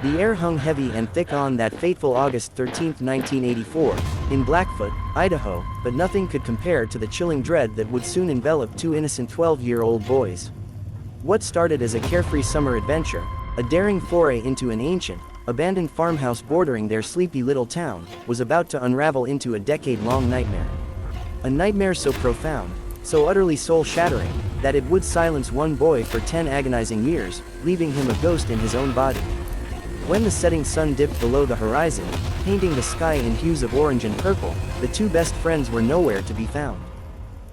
The air hung heavy and thick on that fateful August 13, 1984, in Blackfoot, Idaho, but nothing could compare to the chilling dread that would soon envelop two innocent 12-year-old boys. What started as a carefree summer adventure, a daring foray into an ancient, abandoned farmhouse bordering their sleepy little town, was about to unravel into a decade-long nightmare. A nightmare so profound, so utterly soul-shattering, that it would silence one boy for 10 agonizing years, leaving him a ghost in his own body. When the setting sun dipped below the horizon, painting the sky in hues of orange and purple, the two best friends were nowhere to be found.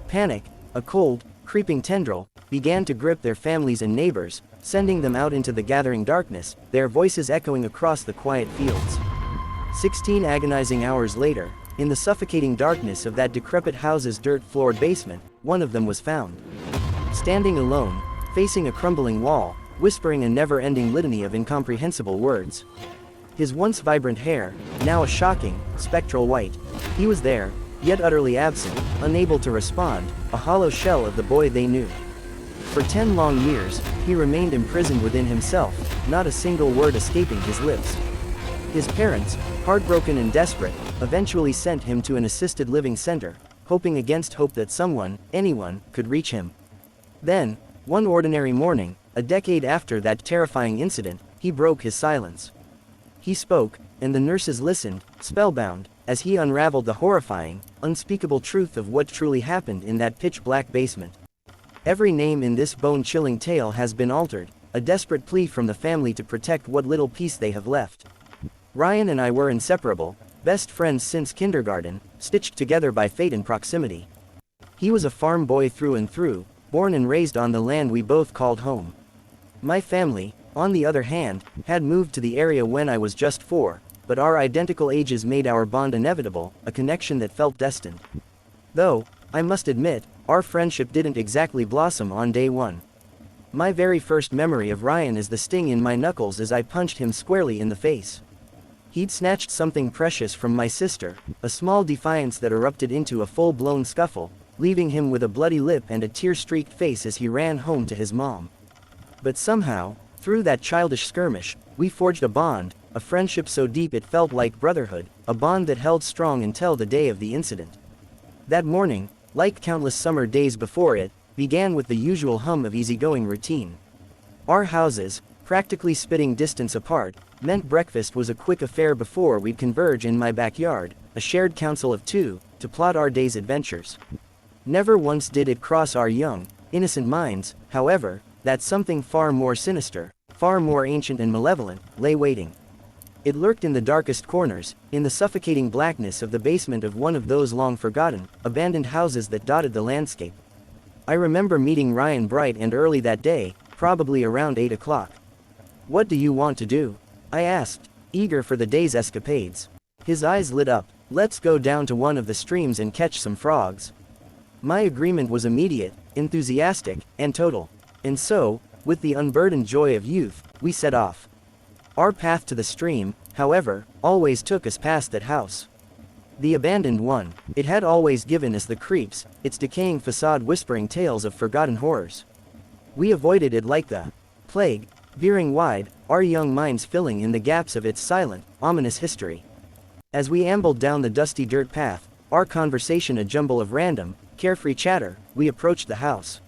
Panic, a cold, creeping tendril, began to grip their families and neighbors, sending them out into the gathering darkness, their voices echoing across the quiet fields. 16 agonizing hours later, in the suffocating darkness of that decrepit house's dirt-floored basement, one of them was found. Standing alone, facing a crumbling wall, whispering a never-ending litany of incomprehensible words. His once vibrant hair, now a shocking, spectral white. He was there, yet utterly absent, unable to respond, a hollow shell of the boy they knew. For 10 long years, he remained imprisoned within himself, not a single word escaping his lips. His parents, heartbroken and desperate, eventually sent him to an assisted living center, hoping against hope that someone, anyone, could reach him. Then, one ordinary morning, a decade after that terrifying incident, he broke his silence. He spoke, and the nurses listened, spellbound, as he unraveled the horrifying, unspeakable truth of what truly happened in that pitch-black basement. Every name in this bone-chilling tale has been altered, a desperate plea from the family to protect what little peace they have left. Ryan and I were inseparable, best friends since kindergarten, stitched together by fate and proximity. He was a farm boy through and through, born and raised on the land we both called home. My family, on the other hand, had moved to the area when I was just 4, but our identical ages made our bond inevitable, a connection that felt destined. Though, I must admit, our friendship didn't exactly blossom on day one. My very first memory of Ryan is the sting in my knuckles as I punched him squarely in the face. He'd snatched something precious from my sister, a small defiance that erupted into a full-blown scuffle, leaving him with a bloody lip and a tear-streaked face as he ran home to his mom. But somehow, through that childish skirmish, we forged a bond, a friendship so deep it felt like brotherhood, a bond that held strong until the day of the incident. That morning, like countless summer days before it, began with the usual hum of easygoing routine. Our houses, practically spitting distance apart, meant breakfast was a quick affair before we'd converge in my backyard, a shared council of two, to plot our day's adventures. Never once did it cross our young, innocent minds, however, that something far more sinister, far more ancient and malevolent, lay waiting. It lurked in the darkest corners, in the suffocating blackness of the basement of one of those long-forgotten, abandoned houses that dotted the landscape. I remember meeting Ryan bright and early that day, probably around 8 o'clock. "What do you want to do?" I asked, eager for the day's escapades. His eyes lit up. "Let's go down to one of the streams and catch some frogs." My agreement was immediate, enthusiastic, and total. And so, with the unburdened joy of youth, we set off. Our path to the stream, however, always took us past that house. The abandoned one. It had always given us the creeps, its decaying facade whispering tales of forgotten horrors. We avoided it like the plague, veering wide, our young minds filling in the gaps of its silent, ominous history. As we ambled down the dusty dirt path, our conversation a jumble of random, carefree chatter, we approached the house.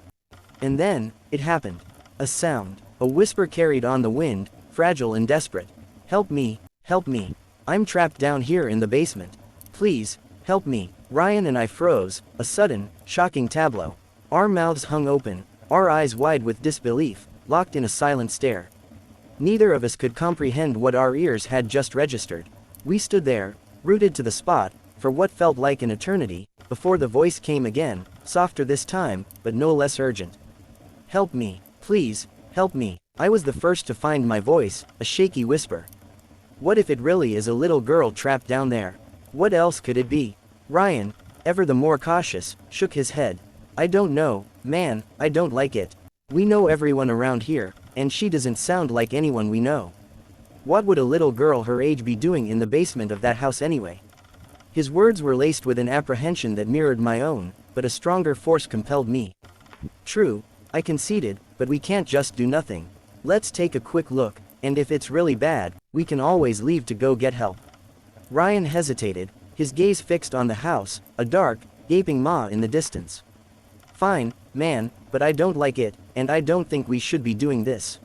And then, it happened. A sound, a whisper carried on the wind, fragile and desperate. "Help me, help me. I'm trapped down here in the basement. Please, help me." Ryan and I froze, a sudden, shocking tableau. Our mouths hung open, our eyes wide with disbelief, locked in a silent stare. Neither of us could comprehend what our ears had just registered. We stood there, rooted to the spot, for what felt like an eternity, before the voice came again, softer this time, but no less urgent. "Help me, please, help me." I was the first to find my voice, a shaky whisper. What if it really is a little girl trapped down there? What else could it be? Ryan, ever the more cautious, shook his head. "I don't know, man, I don't like it. We know everyone around here, and she doesn't sound like anyone we know. What would a little girl her age be doing in the basement of that house anyway?" His words were laced with an apprehension that mirrored my own, but a stronger force compelled me. "True," I conceded, "but we can't just do nothing. Let's take a quick look, and if it's really bad, We can always leave to go get help. Ryan hesitated, his gaze fixed on the house, a dark, gaping maw in the distance. Fine, man, but I don't like it, and I don't think we should be doing this.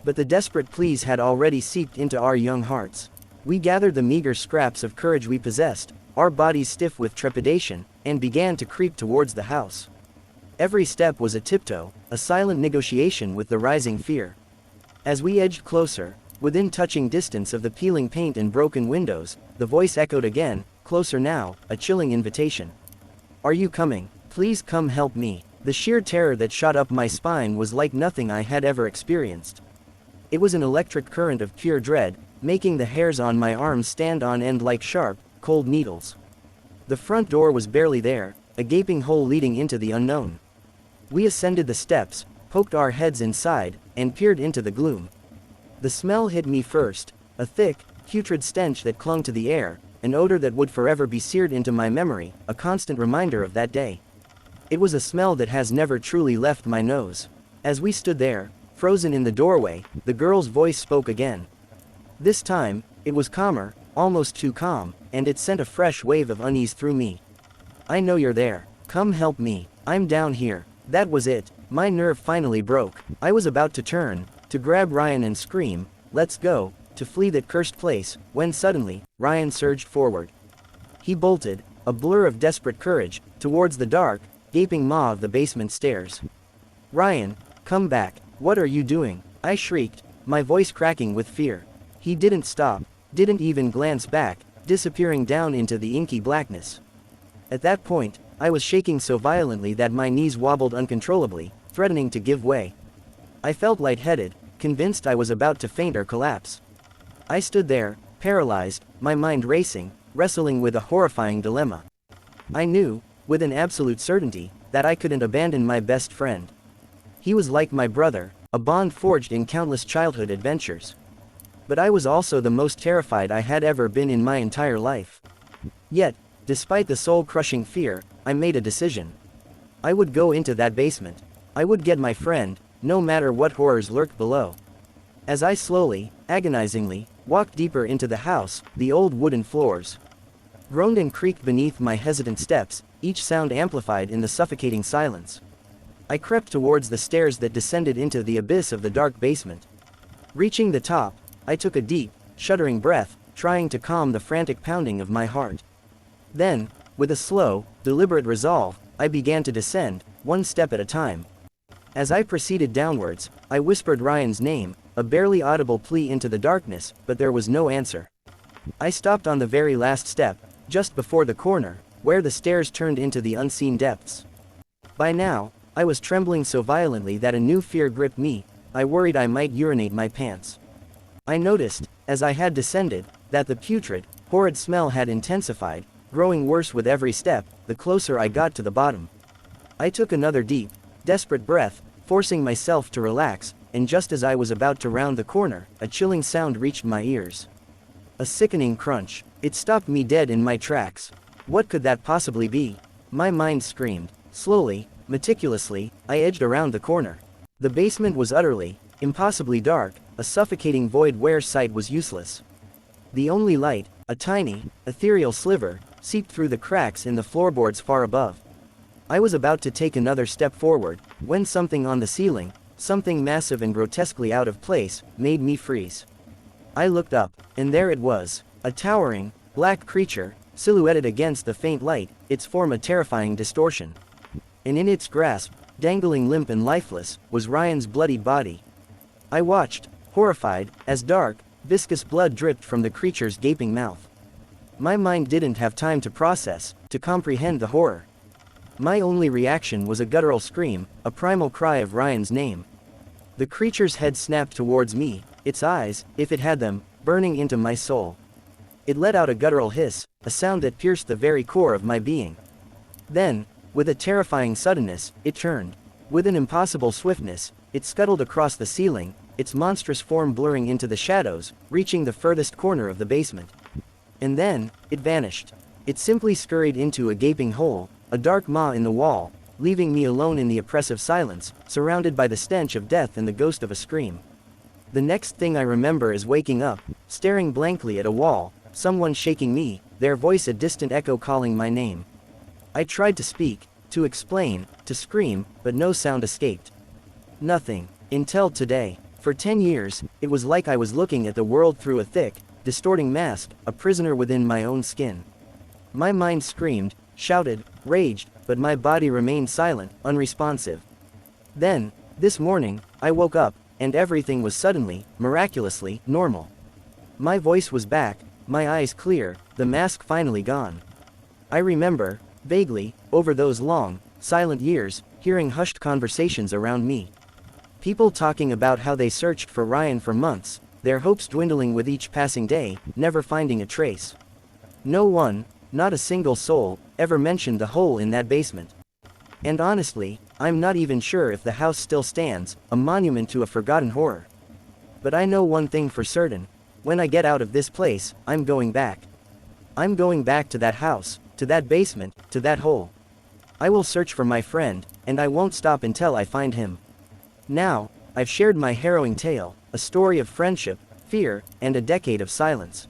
But the desperate pleas had already seeped into our young hearts. We gathered the meager scraps of courage we possessed, our bodies stiff with trepidation, and began to creep towards the house. Every step was a tiptoe, a silent negotiation with the rising fear. As we edged closer, within touching distance of the peeling paint and broken windows, the voice echoed again, closer now, a chilling invitation. Are you coming? Please come help me. The sheer terror that shot up my spine was like nothing I had ever experienced. It was an electric current of pure dread, making the hairs on my arms stand on end like sharp, cold needles. The front door was barely there, a gaping hole leading into the unknown. We ascended the steps, poked our heads inside, and peered into the gloom. The smell hit me first, a thick, putrid stench that clung to the air, an odor that would forever be seared into my memory, a constant reminder of that day. It was a smell that has never truly left my nose. As we stood there, frozen in the doorway, the girl's voice spoke again. This time, it was calmer, almost too calm, and it sent a fresh wave of unease through me. I know you're there. Come help me. I'm down here. That was it. My nerve finally broke. I was about to turn, to grab Ryan and scream, "Let's go," to flee that cursed place, when suddenly, Ryan surged forward. He bolted, a blur of desperate courage, towards the dark, gaping maw of the basement stairs. "Ryan, come back. What are you doing?" I shrieked, my voice cracking with fear. He didn't stop, didn't even glance back, disappearing down into the inky blackness. At that point, I was shaking so violently that my knees wobbled uncontrollably, threatening to give way. I felt lightheaded, convinced I was about to faint or collapse. I stood there, paralyzed, my mind racing, wrestling with a horrifying dilemma. I knew, with an absolute certainty, that I couldn't abandon my best friend. He was like my brother, a bond forged in countless childhood adventures. But I was also the most terrified I had ever been in my entire life. Yet, despite the soul-crushing fear, I made a decision. I would go into that basement. I would get my friend, no matter what horrors lurked below. As I slowly, agonizingly, walked deeper into the house, the old wooden floors groaned and creaked beneath my hesitant steps, each sound amplified in the suffocating silence. I crept towards the stairs that descended into the abyss of the dark basement. Reaching the top, I took a deep, shuddering breath, trying to calm the frantic pounding of my heart. Then, with a slow, deliberate resolve, I began to descend, one step at a time. As I proceeded downwards, I whispered Ryan's name, a barely audible plea into the darkness, but there was no answer. I stopped on the very last step, just before the corner, where the stairs turned into the unseen depths. By now, I was trembling so violently that a new fear gripped me. I worried I might urinate my pants. I noticed, as I had descended, that the putrid, horrid smell had intensified, growing worse with every step, the closer I got to the bottom. I took another deep, desperate breath, forcing myself to relax, and just as I was about to round the corner, a chilling sound reached my ears. A sickening crunch. It stopped me dead in my tracks. What could that possibly be? My mind screamed. Slowly, meticulously, I edged around the corner. The basement was utterly, impossibly dark, a suffocating void where sight was useless. The only light, a tiny, ethereal sliver, seeped through the cracks in the floorboards far above. I was about to take another step forward, when something on the ceiling, something massive and grotesquely out of place, made me freeze. I looked up, and there it was, a towering, black creature, silhouetted against the faint light, its form a terrifying distortion. And in its grasp, dangling limp and lifeless, was Ryan's bloodied body. I watched, horrified, as dark, viscous blood dripped from the creature's gaping mouth. My mind didn't have time to process, to comprehend the horror. My only reaction was a guttural scream, a primal cry of Ryan's name. The creature's head snapped towards me, its eyes, if it had them, burning into my soul. It let out a guttural hiss, a sound that pierced the very core of my being. Then, with a terrifying suddenness, it turned. With an impossible swiftness, it scuttled across the ceiling, its monstrous form blurring into the shadows, reaching the furthest corner of the basement. And then, it vanished. It simply scurried into a gaping hole, a dark maw in the wall, leaving me alone in the oppressive silence, surrounded by the stench of death and the ghost of a scream. The next thing I remember is waking up, staring blankly at a wall, someone shaking me, their voice a distant echo calling my name. I tried to speak, to explain, to scream, but no sound escaped. Nothing. Until today. For 10 years, it was like I was looking at the world through a thick, distorting mask, a prisoner within my own skin. My mind screamed, shouted, raged, but my body remained silent, unresponsive. Then, this morning, I woke up, and everything was suddenly, miraculously, normal. My voice was back, my eyes clear, the mask finally gone. I remember, vaguely, over those long, silent years, hearing hushed conversations around me. People talking about how they searched for Ryan for months, their hopes dwindling with each passing day, never finding a trace. No one, not a single soul, ever mentioned the hole in that basement. And honestly, I'm not even sure if the house still stands, a monument to a forgotten horror. But I know one thing for certain: when I get out of this place, I'm going back. I'm going back to that house, to that basement, to that hole. I will search for my friend, and I won't stop until I find him. Now, I've shared my harrowing tale, a story of friendship, fear, and a decade of silence.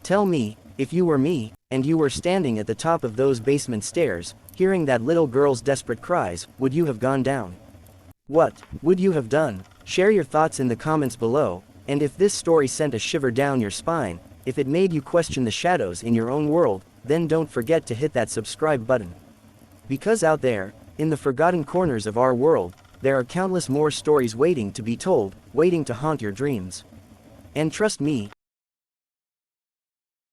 Tell me, if you were me, and you were standing at the top of those basement stairs, hearing that little girl's desperate cries, would you have gone down? What would you have done? Share your thoughts in the comments below, and if this story sent a shiver down your spine, if it made you question the shadows in your own world, then don't forget to hit that subscribe button. Because out there, in the forgotten corners of our world, there are countless more stories waiting to be told, waiting to haunt your dreams. And trust me,